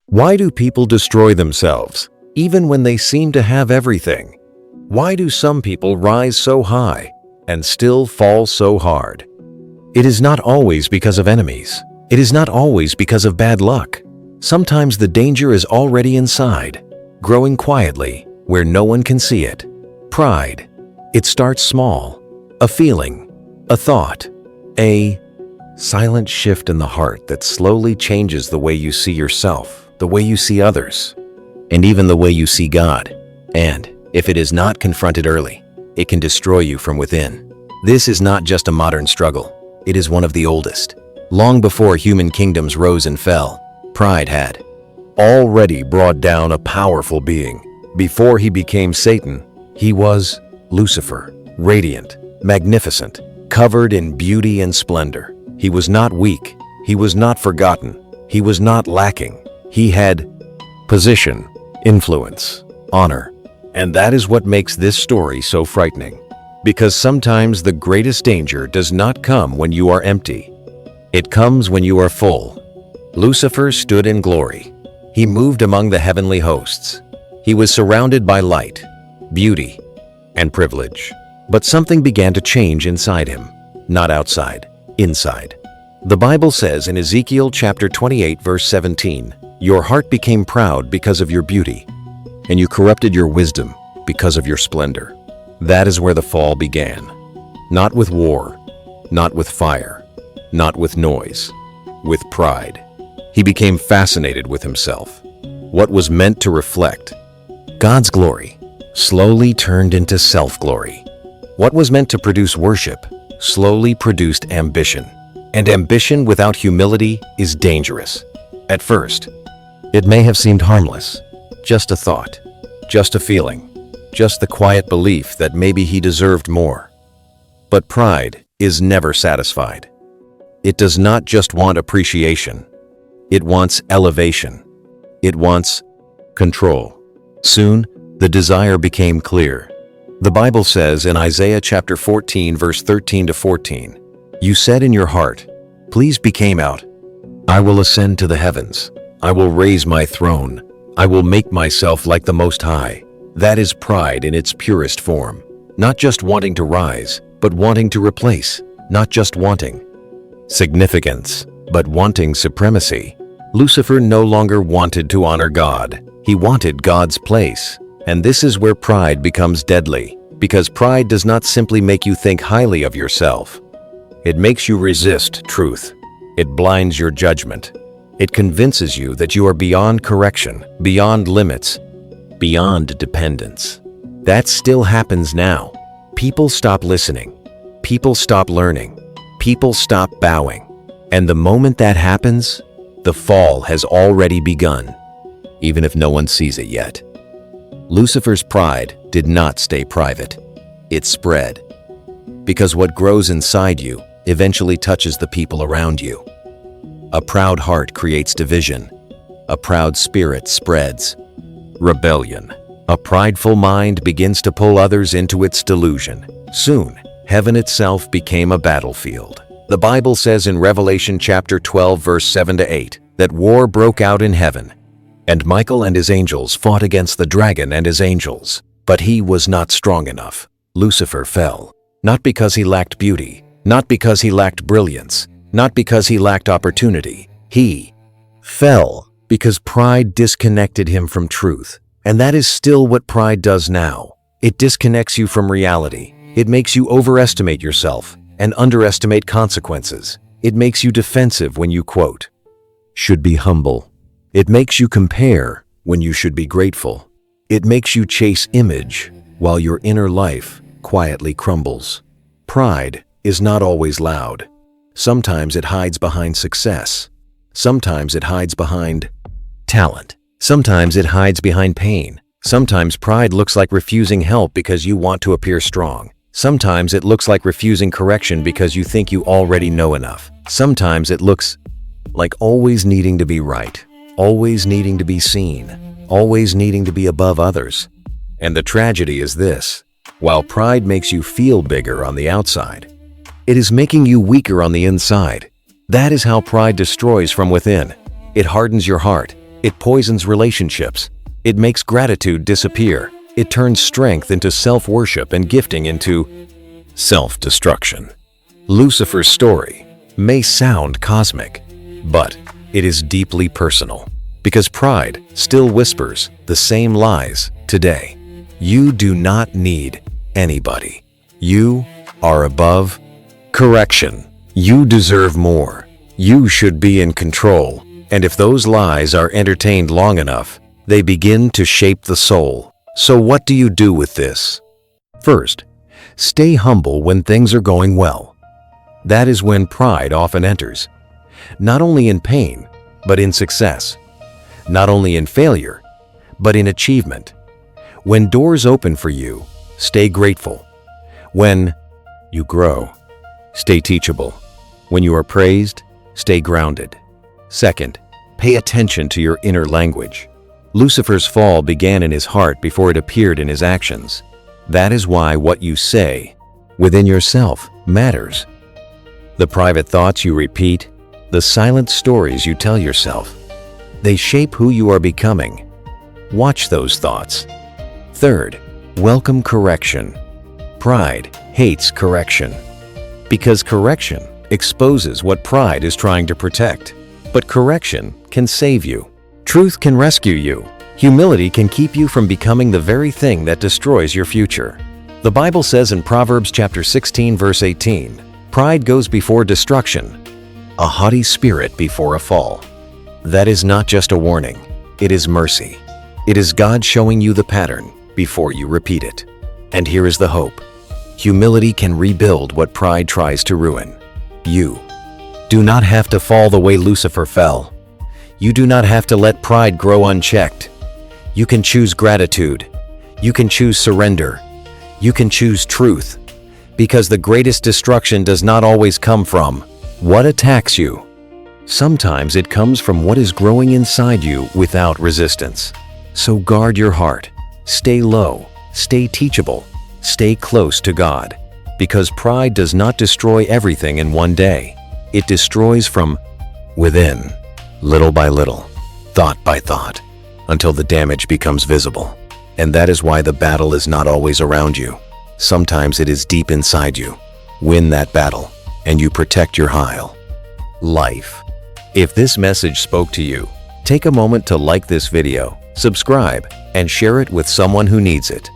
Why do people destroy themselves, even when they seem to have everything? Why do some people rise so high and still fall so hard? It is not always because of enemies. It is not always because of bad luck. Sometimes the danger is already inside, growing quietly where no one can see it. Pride. It starts small. A feeling, a thought, a silent shift in the heart that slowly changes the way you see yourself, the way you see others, and even the way you see God. And if it is not confronted early, it can destroy you from within. This is not just a modern struggle. It is one of the oldest. Long before human kingdoms rose and fell, pride had already brought down a powerful being. Before he became Satan, he was Lucifer, radiant, magnificent, covered in beauty and splendor. He was not weak. He was not forgotten. He was not lacking. He had position, influence, honor. And that is what makes this story so frightening. Because sometimes the greatest danger does not come when you are empty. It comes when you are full. Lucifer stood in glory. He moved among the heavenly hosts. He was surrounded by light, beauty, and privilege. But something began to change inside him. Not outside, inside. The Bible says in Ezekiel chapter 28 verse 17, "Your heart became proud because of your beauty, and you corrupted your wisdom because of your splendor." That is where the fall began. Not with war, not with fire, not with noise, with pride. He became fascinated with himself. What was meant to reflect God's glory slowly turned into self-glory. What was meant to produce worship slowly produced ambition. And ambition without humility is dangerous. At first, it may have seemed harmless, just a thought, just a feeling, just the quiet belief that maybe he deserved more. But pride is never satisfied. It does not just want appreciation. It wants elevation. It wants control. Soon, the desire became clear. The Bible says in Isaiah chapter 14 verse 13 to 14, "You said in your heart, 'Please become out. I will ascend to the heavens. I will raise my throne. I will make myself like the Most High.'" That is pride in its purest form. Not just wanting to rise, but wanting to replace. Not just wanting significance, but wanting supremacy. Lucifer no longer wanted to honor God. He wanted God's place. And this is where pride becomes deadly, because pride does not simply make you think highly of yourself. It makes you resist truth. It blinds your judgment. It convinces you that you are beyond correction, beyond limits, beyond dependence. That still happens now. People stop listening. People stop learning. People stop bowing. And the moment that happens, the fall has already begun, even if no one sees it yet. Lucifer's pride did not stay private. It spread. Because what grows inside you eventually touches the people around you. A proud heart creates division. A proud spirit spreads rebellion. A prideful mind begins to pull others into its delusion. Soon, heaven itself became a battlefield. The Bible says in Revelation chapter 12 verse 7 to 8 that war broke out in heaven. And Michael and his angels fought against the dragon and his angels. But he was not strong enough. Lucifer fell. Not because he lacked beauty. Not because he lacked brilliance. Not because he lacked opportunity. He fell because pride disconnected him from truth. And that is still what pride does now. It disconnects you from reality. It makes you overestimate yourself and underestimate consequences. It makes you defensive when you, quote, should be humble. It makes you compare when you should be grateful. It makes you chase image while your inner life quietly crumbles. Pride is not always loud. Sometimes it hides behind success. Sometimes it hides behind talent. Sometimes it hides behind pain. Sometimes pride looks like refusing help because you want to appear strong. Sometimes it looks like refusing correction because you think you already know enough. Sometimes it looks like always needing to be right. Always needing to be seen, always needing to be above others. And the tragedy is this: while pride makes you feel bigger on the outside, it is making you weaker on the inside. That is how pride destroys from within. It hardens your heart, It poisons relationships. It makes gratitude disappear. It turns strength into self-worship and gifting into self-destruction. Lucifer's story may sound cosmic, but it is deeply personal, because pride still whispers the same lies today. You do not need anybody. You are above correction. You deserve more. You should be in control. And if those lies are entertained long enough, they begin to shape the soul. So what do you do with this? First, stay humble when things are going well. That is when pride often enters. Not only in pain, but in success. Not only in failure, but in achievement. When doors open for you, stay grateful. When you grow, stay teachable. When you are praised, stay grounded. Second, pay attention to your inner language. Lucifer's fall began in his heart before it appeared in his actions. That is why what you say within yourself matters. The private thoughts you repeat, the silent stories you tell yourself, they shape who you are becoming. Watch those thoughts. Third, welcome correction. Pride hates correction, because correction exposes what pride is trying to protect. But correction can save you. Truth can rescue you. Humility can keep you from becoming the very thing that destroys your future. The Bible says in Proverbs chapter 16, verse 18, "Pride goes before destruction, a haughty spirit before a fall." That is not just a warning, it is mercy. It is God showing you the pattern before you repeat it. And here is the hope. Humility can rebuild what pride tries to ruin. You do not have to fall the way Lucifer fell. You do not have to let pride grow unchecked. You can choose gratitude. You can choose surrender. You can choose truth. Because the greatest destruction does not always come from what attacks you. Sometimes it comes from what is growing inside you without resistance. So guard your heart. Stay low. Stay teachable. Stay close to God. Because pride does not destroy everything in one day. It destroys from within, little by little, thought by thought, until the damage becomes visible. And that is why the battle is not always around you. Sometimes it is deep inside you. Win that battle, and you protect your life. If this message spoke to you, take a moment to like this video, subscribe, and share it with someone who needs it.